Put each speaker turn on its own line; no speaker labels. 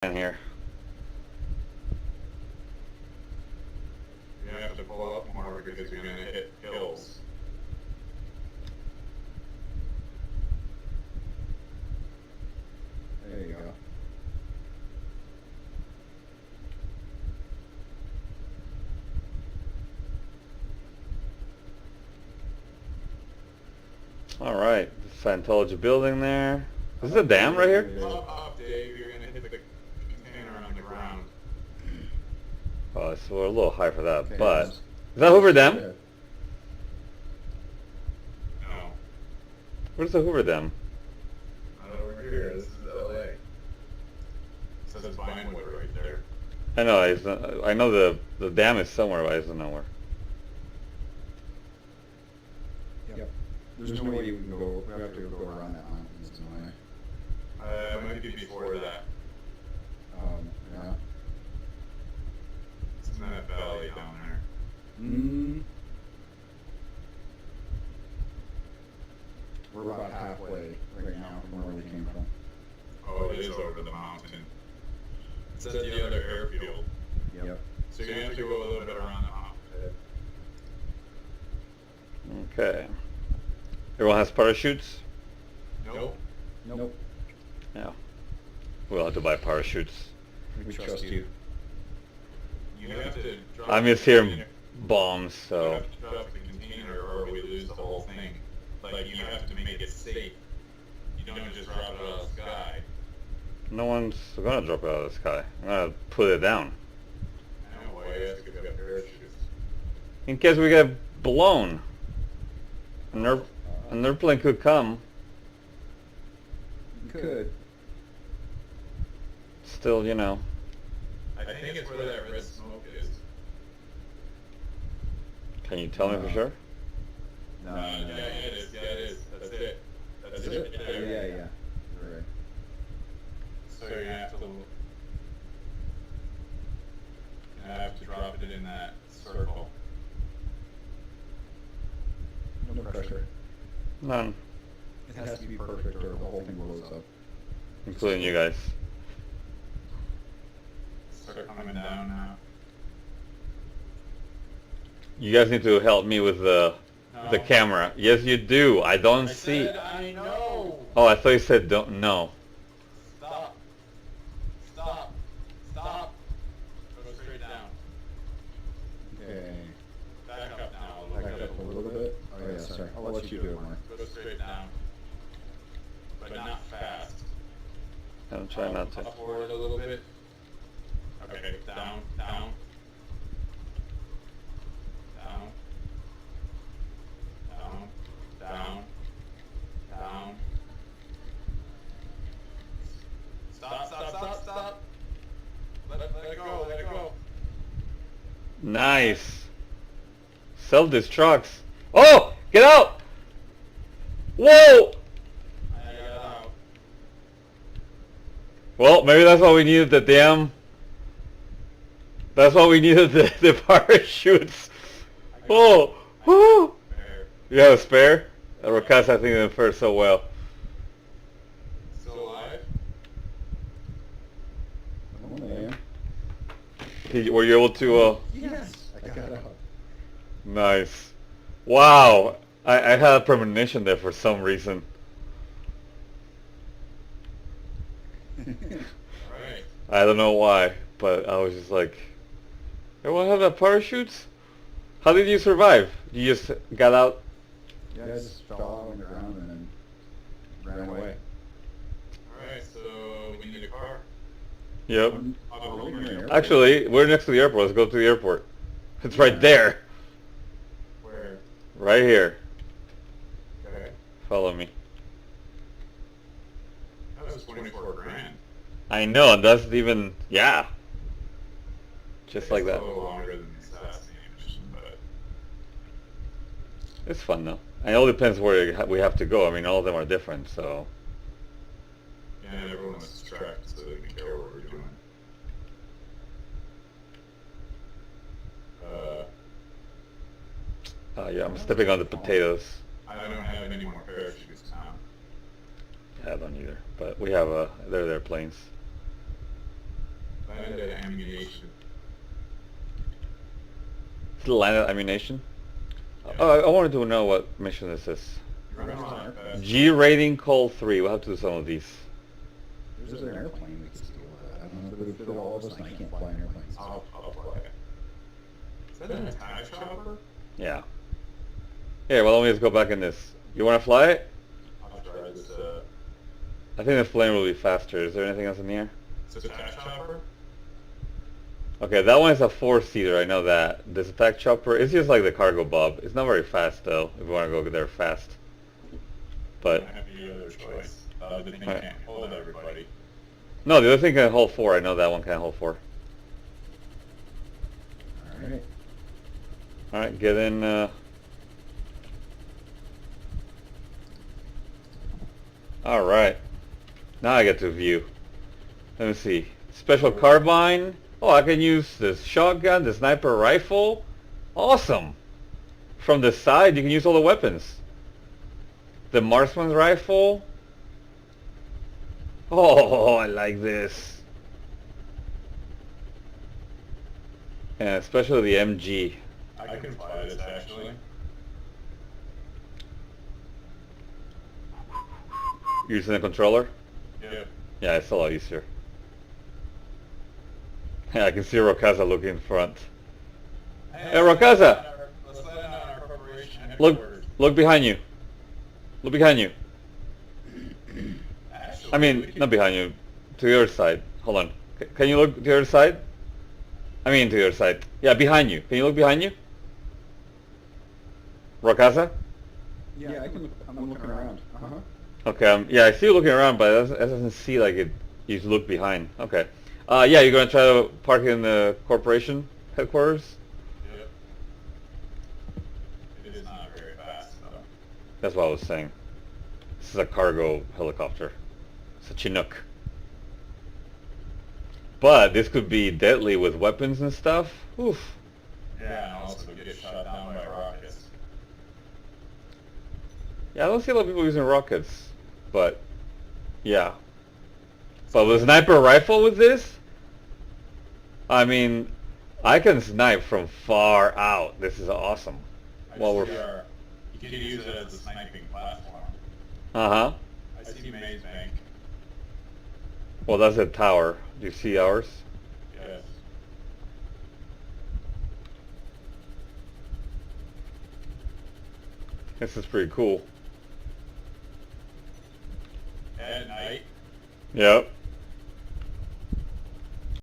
in here.
You have to pull up more because you're going to hit hills.
There you go.
All right, Scientology building there. Is this a dam right here?
Up, Dave. You're going to hit the container on the ground.
Oh, so we're a little high for that,
Okay,
but is that Hoover Dam?
No.
Where's the Hoover Dam?
Not over here. This is LA. It says Vinewood right there.
I know. I know the dam is somewhere, but I just don't know where.
Yep. There's no way you can go. We have to go around that mountain. There's no way.
It might be before that.
Yeah.
It's in that valley down there.
We're about halfway right now from where we came from.
Oh, it is over the mountain. It's at the other airfield.
Yep.
So you have to go a little bit around the mountain.
Okay. Everyone has parachutes?
Nope.
Nope.
Yeah. We'll have to buy parachutes.
We trust you.
You have to drop
I'm just
the
hearing
container.
bombs,
You
so.
have to drop the container or we lose the whole thing. Like, you have to make it safe. You don't just drop it out of the sky.
No one's gonna drop it out of the sky. I'm gonna put it down.
I know why you have to get parachutes.
In case we get blown. An airplane could come.
You could.
Still, you know.
I think it's where that red smoke is.
Can you tell me for sure?
No.
Yeah, it is. Yeah, it is. That's it. That's
Is
it.
it?
right there.
Yeah. You're right.
So you have to drop it in that circle.
No pressure.
None.
It has to be perfect or the whole thing blows up.
Including you guys.
Start coming down now.
You guys need to help me with the
No.
camera. Yes, you do. I don't see.
said I know.
Oh, I thought you said don't know.
Stop. Stop. Stop. Go straight down.
Okay.
Back up now a
Back
little bit.
up a little bit. Oh yeah, sorry. I'll let you do it, Mark.
Go straight down. But not fast.
I'm trying not to.
Up forward a little bit. Okay, down, down. Down. Down. Down. Down. Stop. Let it go, let it go.
Nice. Self-destructs. Oh! Get out! Whoa!
I got out.
Well, maybe that's why we needed the damn... That's why we needed the parachutes. Oh! Woo!
There.
You have a spare? Rakas, I think, didn't fare so well.
Still alive?
Oh man.
Were you able to...
Yes. I got out.
Nice. Wow. I had a premonition there for some reason.
Alright.
I don't know why, but I was just like, everyone have that parachutes? How did you survive? You just got out?
Yeah, I just fell on the ground and then ran away.
Alright, so we need a car.
Yep.
I'll go over here.
Actually, we're next to the airport. Let's go to the airport. It's right there.
Where?
Right here.
Okay.
Follow me.
That was 24 grand.
I know, and that's even, yeah. Just like
It's
that.
a little longer than the assassination mission, but
It's fun though. And it all depends where we have to go. I mean, all of them are different, so.
yeah, everyone was distracted so they didn't care what we're doing.
Yeah, I'm stepping on the potatoes.
I don't have any more parachutes now.
Yeah, I don't either. But we have, they're planes.
landed ammunition.
Landed ammunition? Oh, I wanted to know what mission this is.
You're running on aircraft.
G rating call 3. We'll have to do some of these.
There's an airplane we could steal. I don't know if it would fit all of us, and I can't fly an airplane.
I'll fly it. Is that an attack chopper?
Yeah. Here, well, let me just go back in this. You want to fly it?
I'll try this,
I think the flame will be faster. Is there anything else in here?
it's a attack chopper?
Okay, that one is a 4-seater, I know that. This attack chopper, it's just like the cargo bob. It's not very fast though, if you want to go there fast. But,
Don't have any other choice. The other thing
Right.
can't hold everybody.
no, the other thing can hold 4. I know that one can hold 4.
Alright.
Alright, get in, Alright. Now I get to view. Let me see. Special carbine. Oh, I can use the shotgun, the sniper rifle. Awesome. From the side, you can use all the weapons. The marksman's rifle. Oh, I like this. And especially the MG.
I can fly this actually.
Using the controller?
Yeah.
Yeah, it's a lot easier. Yeah, I can see Rokasa looking in front. Hey, Rokasa!
Let's land on our preparation
Look,
headquarters.
look behind you. Look behind you.
Actually,
I
we
mean,
can-
not behind you. To the other side. Hold on. Can you look to the other side? I mean, to the other side. Yeah, behind you. Can you look behind you? Rokasa?
Yeah, I can look, I'm looking around. Uh-huh.
Okay, yeah, I see you looking around, but it doesn't see like it. You look behind. Okay. Yeah, you're gonna try to park in the corporation headquarters?
Yep. It is not very fast though.
That's what I was saying. This is a cargo helicopter. It's a Chinook. But this could be deadly with weapons and stuff. Oof.
Yeah, and also get shot down by rockets.
Yeah, I don't see a lot of people using rockets, but yeah. But with a sniper rifle with this, I mean, I can snipe from far out. This is awesome. Well, we're
You can use it as a sniping platform.
uh-huh.
I see Maze Bank.
Well, that's a tower. Do you see ours?
Yes.
This is pretty cool.
At night.
Yep.